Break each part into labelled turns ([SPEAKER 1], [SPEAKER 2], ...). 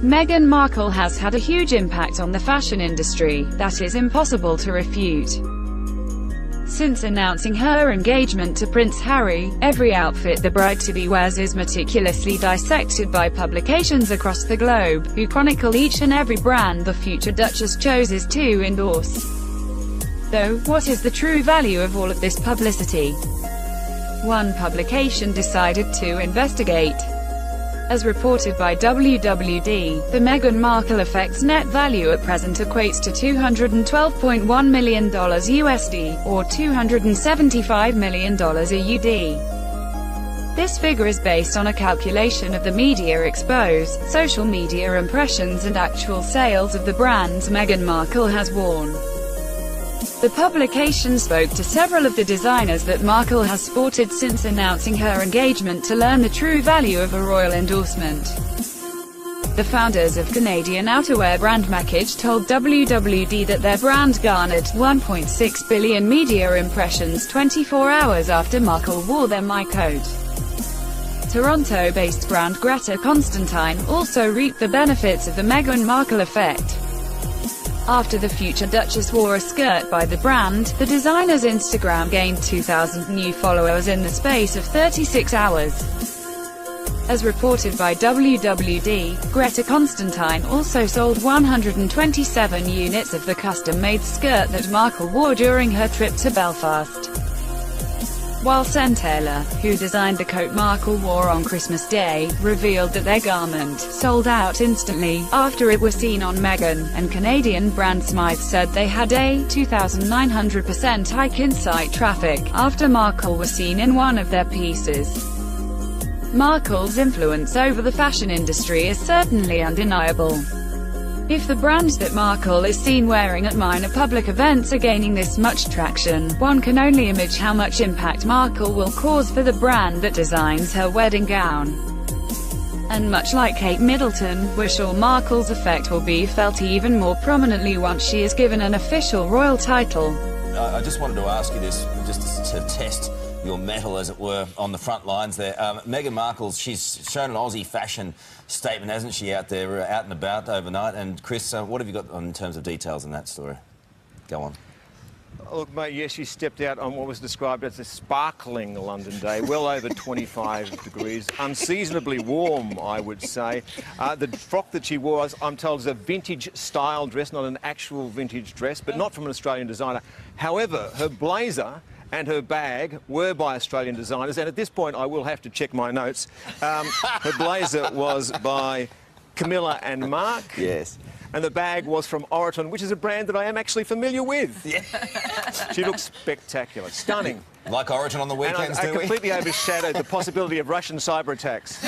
[SPEAKER 1] Meghan Markle has had a huge impact on the fashion industry that is impossible to refute. Since announcing her engagement to Prince Harry, every outfit the bride-to-be wears is meticulously dissected by publications across the globe, who chronicle each and every brand the future Duchess chooses to endorse. Though, what is the true value of all of this publicity? One publication decided to investigate. As reported by WWD, the Meghan Markle effect's net value at present equates to $212.1 million USD, or $275 million AUD. This figure is based on a calculation of the media exposed, social media impressions and actual sales of the brands Meghan Markle has worn. The publication spoke to several of the designers that Markle has sported since announcing her engagement to learn the true value of a royal endorsement. The founders of Canadian outerwear brand Markle told WWD that their brand garnered 1.6 billion media impressions 24 hours after Markle wore their My coat. Toronto-based brand Greta Constantine also reaped the benefits of the Meghan Markle effect. After the future Duchess wore a skirt by the brand, the designer's Instagram gained 2,000 new followers in the space of 36 hours. As reported by WWD, Greta Constantine also sold 127 units of the custom-made skirt that Markle wore during her trip to Belfast. While Taylor, who designed the coat Markle wore on Christmas Day, revealed that their garment sold out instantly after it was seen on Meghan, and Canadian brand Smythe said they had a 2,900% hike in site traffic after Markle was seen in one of their pieces. Markle's influence over the fashion industry is certainly undeniable. If the brands that Markle is seen wearing at minor public events are gaining this much traction, one can only imagine how much impact Markle will cause for the brand that designs her wedding gown. And much like Kate Middleton, we're sure Markle's effect will be felt even more prominently once she is given an official royal title.
[SPEAKER 2] I just wanted to ask you this, just to test your mettle, as it were, on the front lines there. Meghan Markle, she's shown an Aussie fashion statement, hasn't she, out there, out and about overnight? And Chris, what have you got in terms of details in that story? Go on.
[SPEAKER 3] Look, mate, yes, she stepped out on what was described as a sparkling London day, well over 25 degrees, unseasonably warm, I would say. The frock that she wore, I'm told, is a vintage-style dress, not an actual vintage dress, but not from an Australian designer. However, her blazer and her bag were by Australian designers, and at this point I will have to check my notes. Her blazer was by Camilla and Mark.
[SPEAKER 2] Yes.
[SPEAKER 3] And the bag was from Oroton, which is a brand that I am actually familiar with. Yeah. She looks spectacular, stunning.
[SPEAKER 2] Like Oroton on the weekends,
[SPEAKER 3] and
[SPEAKER 2] do we?
[SPEAKER 3] Completely overshadowed the possibility of Russian cyber attacks.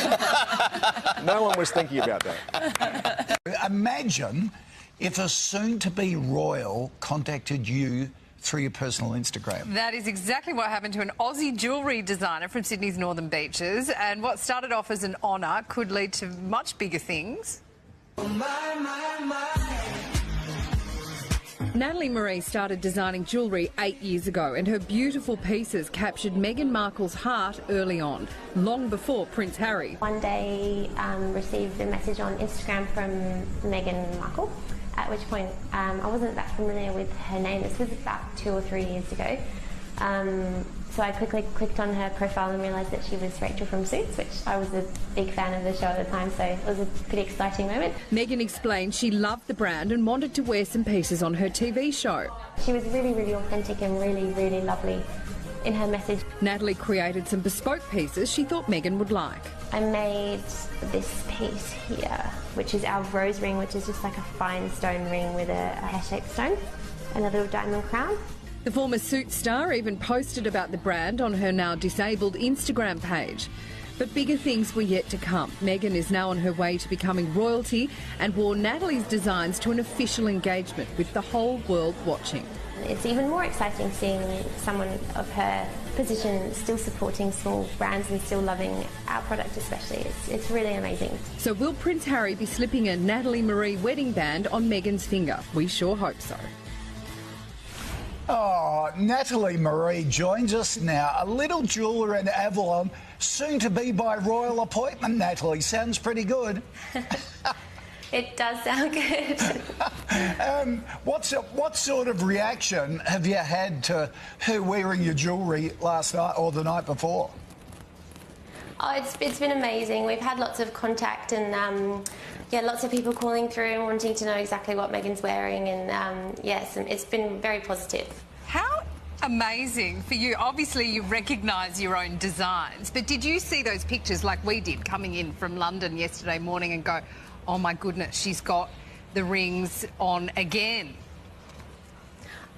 [SPEAKER 3] No one was thinking about that.
[SPEAKER 4] Imagine if a soon-to-be royal contacted you through your personal Instagram.
[SPEAKER 5] That is exactly what happened to an Aussie jewellery designer from Sydney's Northern Beaches, and what started off as an honour could lead to much bigger things. Natalie Marie started designing jewellery 8 years ago, and her beautiful pieces captured Meghan Markle's heart early on, long before Prince Harry.
[SPEAKER 6] One day received a message on Instagram from Meghan Markle, at which point I wasn't that familiar with her name. This was about 2 or 3 years ago. So I quickly clicked on her profile and realised that she was Rachel from Suits, which I was a big fan of the show at the time, so it was a pretty exciting moment.
[SPEAKER 5] Meghan explained she loved the brand and wanted to wear some pieces on her TV show.
[SPEAKER 6] She was really, really authentic and really, really lovely in her message.
[SPEAKER 5] Natalie created some bespoke pieces she thought Meghan would like.
[SPEAKER 6] I made this piece here, which is our rose ring, which is just like a fine stone ring with a hair-shaped stone and a little diamond crown.
[SPEAKER 5] The former Suits star even posted about the brand on her now disabled Instagram page. But bigger things were yet to come. Meghan is now on her way to becoming royalty and wore Natalie's designs to an official engagement with the whole world watching.
[SPEAKER 6] It's even more exciting seeing someone of her position still supporting small brands and still loving our product especially. It's really amazing.
[SPEAKER 5] So will Prince Harry be slipping a Natalie Marie wedding band on Meghan's finger? We sure hope so.
[SPEAKER 4] Oh, Natalie Marie joins us now. A little jeweller in Avalon, soon to be by royal appointment, Natalie. Sounds pretty good.
[SPEAKER 6] It does sound good.
[SPEAKER 4] What sort of reaction have you had to her wearing your jewellery last night or the night before?
[SPEAKER 6] Oh, it's been amazing. We've had lots of contact and yeah, lots of people calling through and wanting to know exactly what Meghan's wearing, and yes, it's been very positive.
[SPEAKER 5] How amazing for you. Obviously, you recognise your own designs, but did you see those pictures like we did coming in from London yesterday morning and go, oh my goodness, she's got the rings on again?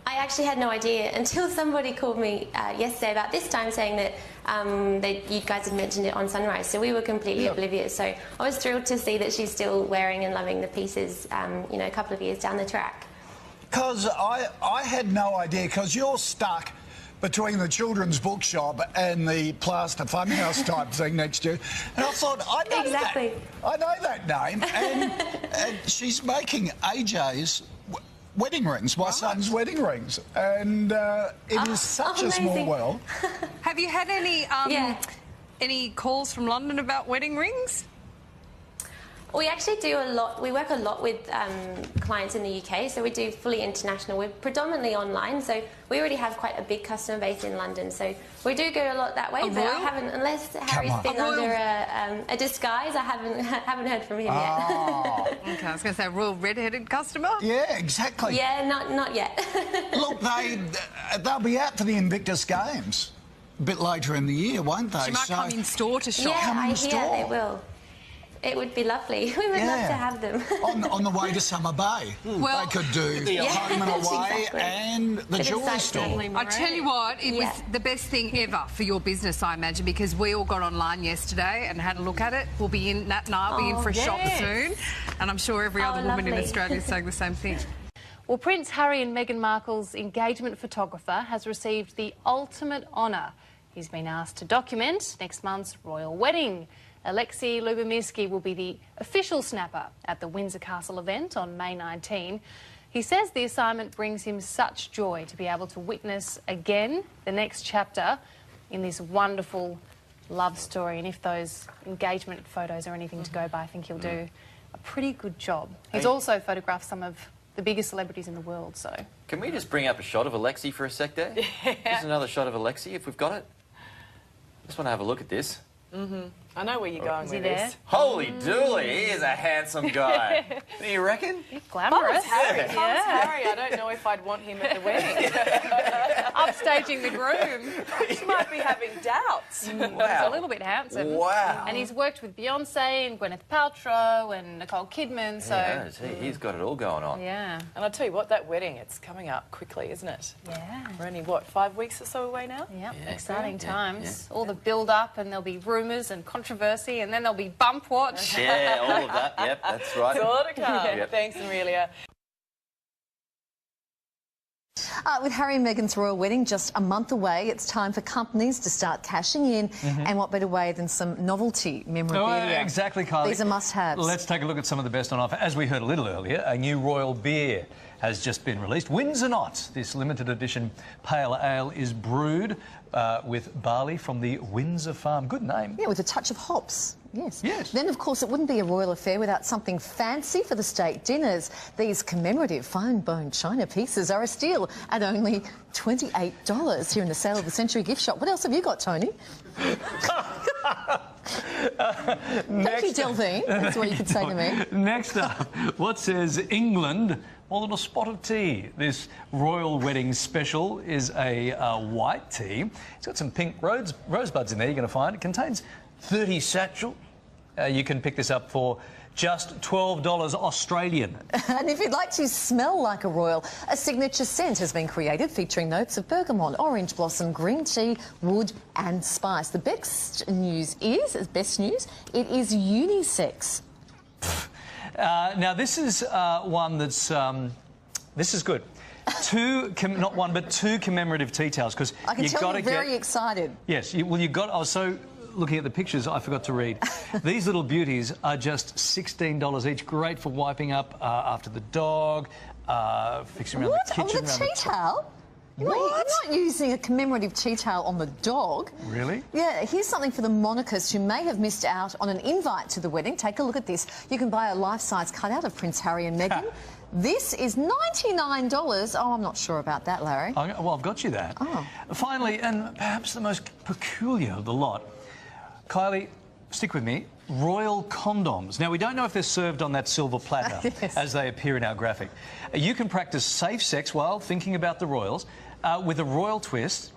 [SPEAKER 6] I actually had no idea until somebody called me yesterday about this time saying that you guys had mentioned it on Sunrise, so we were completely oblivious. So I was thrilled to see that she's still wearing and loving the pieces, you know, a couple of years down the track.
[SPEAKER 4] Because I had no idea, because you're stuck between the children's bookshop and the plaster funhouse type thing next to you. And I thought, I know
[SPEAKER 6] Exactly.
[SPEAKER 4] I know that name. And she's making AJ's wedding rings, my son's wedding rings. And it is such a small world.
[SPEAKER 5] Have you had any calls from London about wedding rings?
[SPEAKER 6] We actually do a lot. We work a lot with clients in the UK, so we do fully international. We're predominantly online, so we already have quite a big customer base in London. So we do go a lot that way. But I haven't, unless Harry's been under a disguise, I haven't heard from him yet.
[SPEAKER 5] Okay, I was going to say a royal red-headed customer.
[SPEAKER 4] Yeah, exactly.
[SPEAKER 6] Yeah, not yet.
[SPEAKER 4] Look, they'll be out for the Invictus Games a bit later in the year, won't they?
[SPEAKER 5] She might come in store to shop.
[SPEAKER 6] Yeah, I hear they will. It would be lovely. We would love to have them.
[SPEAKER 4] on the way to Summer Bay.
[SPEAKER 5] Well,
[SPEAKER 4] they could do Home and Away
[SPEAKER 6] exactly.
[SPEAKER 4] and the jewellery store.
[SPEAKER 5] I tell you what, it was the best thing ever for your business, I imagine, because we all got online yesterday and had a look at it. We'll be in that night, be in for a shop soon, and I'm sure every other woman in Australia is saying the same thing.
[SPEAKER 7] Well, Prince Harry and Meghan Markle's engagement photographer has received the ultimate honour. He's been asked to document next month's royal wedding. Alexei Lubomirsky will be the official snapper at the Windsor Castle event on May 19. He says the assignment brings him such joy to be able to witness again the next chapter in this wonderful love story. And if those engagement photos are anything to go by, I think he'll do a pretty good job. He's also photographed some of the biggest celebrities in the world, so...
[SPEAKER 8] Can we just bring up a shot of Alexei for a sec there? Just another shot of Alexei, if we've got it. Just want to have a look at this.
[SPEAKER 9] I know where you're going with this.
[SPEAKER 8] Holy dooly, he is a handsome guy. You reckon?
[SPEAKER 7] Glamorous.
[SPEAKER 9] Harry. Harry. I don't know if I'd want him at the wedding.
[SPEAKER 7] Upstaging the groom.
[SPEAKER 9] She might be having doubts.
[SPEAKER 7] He's a little bit handsome.
[SPEAKER 8] Wow.
[SPEAKER 7] And he's worked with Beyonce and Gwyneth Paltrow and Nicole Kidman, so...
[SPEAKER 8] Yeah, he's got it all going on.
[SPEAKER 7] Yeah.
[SPEAKER 9] And I'll tell you what, that wedding, it's coming up quickly, isn't it?
[SPEAKER 7] Yeah.
[SPEAKER 9] We're only, what, 5 weeks or so away now?
[SPEAKER 7] Yep, exciting times. All the build-up, and there'll be rumours and controversy, and then there'll be bump watch.
[SPEAKER 8] Yeah, all of that. Yep, that's right.
[SPEAKER 9] It's all to come. Thanks, Amelia.
[SPEAKER 10] With Harry and Meghan's royal wedding just a month away, it's time for companies to start cashing in, and what better way than some novelty memorabilia?
[SPEAKER 11] Oh, exactly, Kylie.
[SPEAKER 10] These are must-haves.
[SPEAKER 11] Let's take a look at some of the best on offer. As we heard a little earlier, a new royal beer has just been released. Windsor Not. This limited edition pale ale is brewed with barley from the Windsor farm. Good name.
[SPEAKER 10] Yeah, with a touch of hops. Yes.
[SPEAKER 11] Yes.
[SPEAKER 10] Then, of course, it wouldn't be a royal affair without something fancy for the state dinners. These commemorative fine bone china pieces are a steal at only $28 here in the Sale of the Century gift shop. What else have you got, Tony? Thank you, Delphine. That's what you could say to me.
[SPEAKER 11] Next up, what says England? More than a spot of tea. This royal wedding special is a white tea. It's got some pink rosebuds in there, you're going to find. It contains 30 satchel. You can pick this up for just $12 Australian.
[SPEAKER 10] And if you'd like to smell like a royal, a signature scent has been created featuring notes of bergamot, orange blossom, green tea, wood and spice. The best news, it is unisex.
[SPEAKER 11] Now, this is one that's... this is good. Not one, but two commemorative tea towels, because
[SPEAKER 10] I can tell you're very excited.
[SPEAKER 11] Yes, I was so... Looking at the pictures, I forgot to read. These little beauties are just $16 each. Great for wiping up after the dog, fixing around the kitchen.
[SPEAKER 10] On the tea towel? You're not using a commemorative tea towel on the dog.
[SPEAKER 11] Really?
[SPEAKER 10] Yeah, here's something for the monarchists who may have missed out on an invite to the wedding. Take a look at this. You can buy a life-size cutout of Prince Harry and Meghan. This is $99. Oh, I'm not sure about that, Larry.
[SPEAKER 11] Well, I've got you that.
[SPEAKER 10] Oh.
[SPEAKER 11] Finally, and perhaps the most peculiar of the lot, Kylie, stick with me, royal condoms. Now, we don't know if they're served on that silver platter
[SPEAKER 10] Yes.
[SPEAKER 11] as they appear in our graphic. You can practice safe sex while thinking about the royals with a royal twist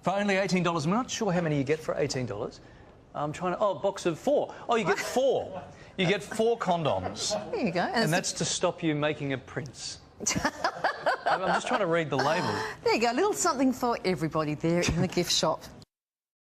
[SPEAKER 11] for only $18. I'm not sure how many you get for $18. I'm trying to... Oh, a box of 4. Oh, you get 4. You get 4 condoms.
[SPEAKER 10] There you go.
[SPEAKER 11] And that's to stop you making a prince. I'm just trying to read the label.
[SPEAKER 10] There you go, a little something for everybody there in the gift shop.